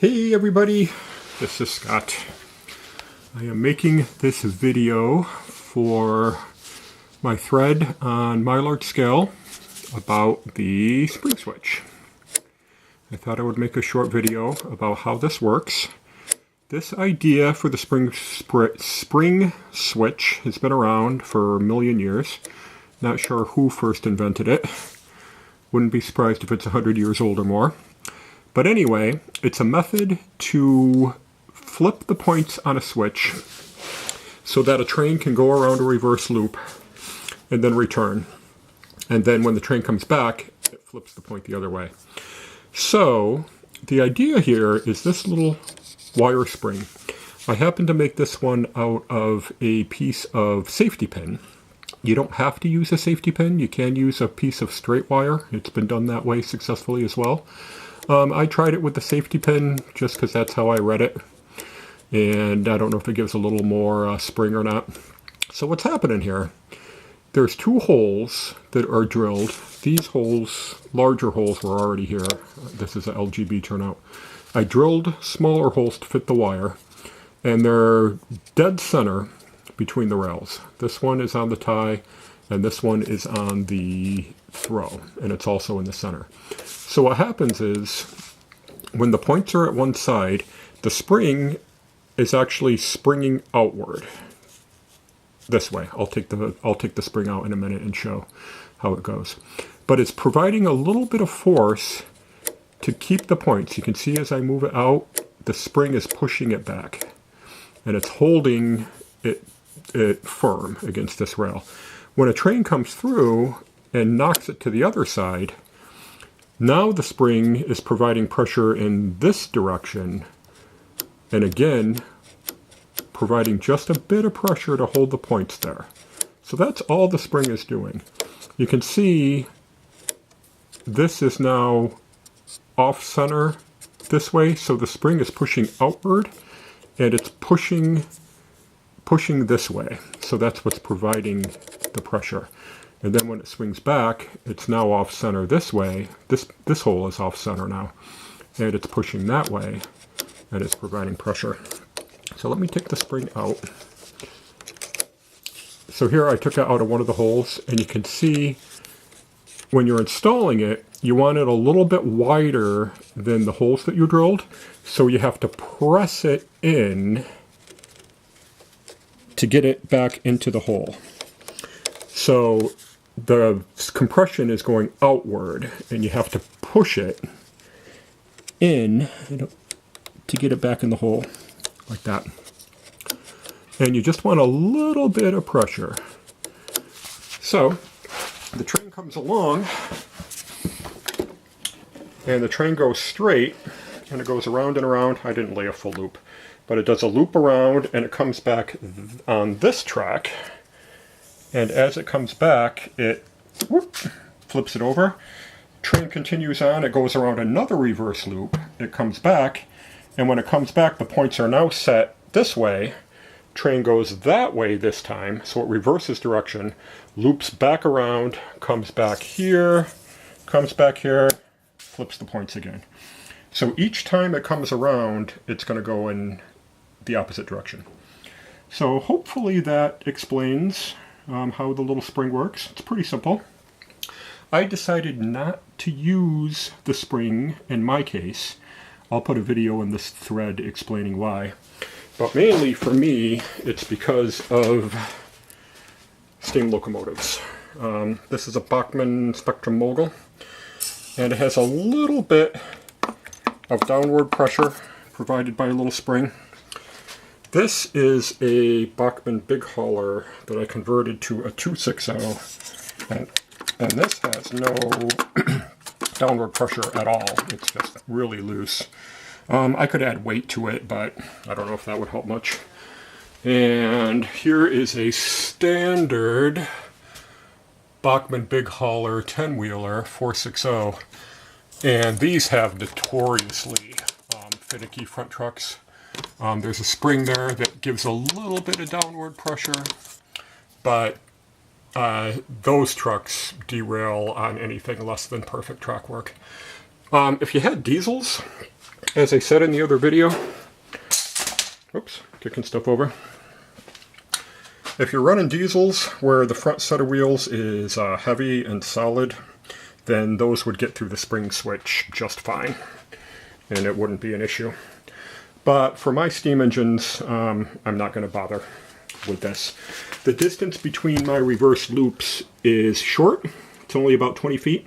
Hey everybody, this is Scott. I am making this video for my thread on Mylarch Scale about the spring switch. I thought I would make a short video about how this works. This idea for the spring switch has been around for a million years. Not sure who first invented it. Wouldn't be surprised if it's 100 years old or more. But anyway, it's a method to flip the points on a switch so that a train can go around a reverse loop and then return. And then when the train comes back, it flips the point the other way. So the idea here is this little wire spring. I happen to make this one out of a piece of safety pin. You don't have to use a safety pin. You can use a piece of straight wire. It's been done that way successfully as well. I tried it with the safety pin just because that's how I read it. And I don't know if it gives a little more spring or not. So what's happening here, there's two holes that are drilled. These holes, larger holes, were already here. This is an LGB turnout. I drilled smaller holes to fit the wire. And they're dead center between the rails. This one is on the tie, and this one is on the throw. And it's also in the center. So what happens is, when the points are at one side, the spring is actually springing outward. This way. I'll take the spring out in a minute and show how it goes. But it's providing a little bit of force to keep the points. You can see as I move it out, the spring is pushing it back. And it's holding it firm against this rail. When a train comes through and knocks it to the other side, now the spring is providing pressure in this direction, and again, providing just a bit of pressure to hold the points there. So that's all the spring is doing. You can see this is now off center this way, so the spring is pushing outward, and it's pushing this way. So that's what's providing the pressure. And then when it swings back, it's now off center this way. This hole is off center now. And it's pushing that way, and it's providing pressure. So let me take the spring out. So here I took it out of one of the holes, and you can see when you're installing it, you want it a little bit wider than the holes that you drilled. So you have to press it in to get it back into the hole. So the compression is going outward, and you have to push it in to get it back in the hole, like that. And you just want a little bit of pressure. So the train comes along, and the train goes straight, and it goes around and around. I didn't lay a full loop, but it does a loop around, and it comes back on this track. And as it comes back, it flips it over. Train continues on. It goes around another reverse loop. It comes back. And when it comes back, the points are now set this way. Train goes that way this time. So it reverses direction, loops back around, comes back here, flips the points again. So each time it comes around, it's going to go in the opposite direction. So hopefully that explains how the little spring works. It's pretty simple. I decided not to use the spring in my case. I'll put a video in this thread explaining why. But mainly for me, it's because of steam locomotives. This is a Bachmann Spectrum Mogul, and it has a little bit of downward pressure provided by a little spring. This is a Bachmann Big Hauler that I converted to a 260, and this has no downward pressure at all. It's just really loose. I could add weight to it, but I don't know if that would help much. And here is a standard Bachmann Big Hauler 10-wheeler 460, and these have notoriously finicky front trucks. There's a spring there that gives a little bit of downward pressure, but those trucks derail on anything less than perfect track work. If you had diesels as I said in the other video, oops, kicking stuff over. If you're running diesels where the front set of wheels is heavy and solid, then those would get through the spring switch just fine, and it wouldn't be an issue. But for my steam engines, I'm not going to bother with this. The distance between my reverse loops is short. It's only about 20 feet.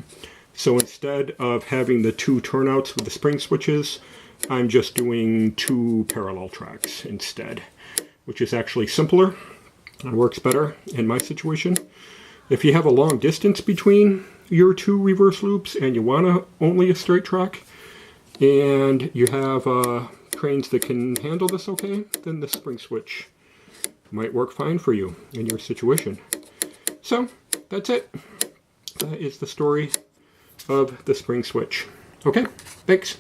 So instead of having the 2 turnouts with the spring switches, I'm just doing 2 parallel tracks instead, which is actually simpler and works better in my situation. If you have a long distance between your 2 reverse loops and you want only a straight track, and you have trains that can handle this okay, then the spring switch might work fine for you in your situation. So that's it. That is the story of the spring switch. Okay, thanks.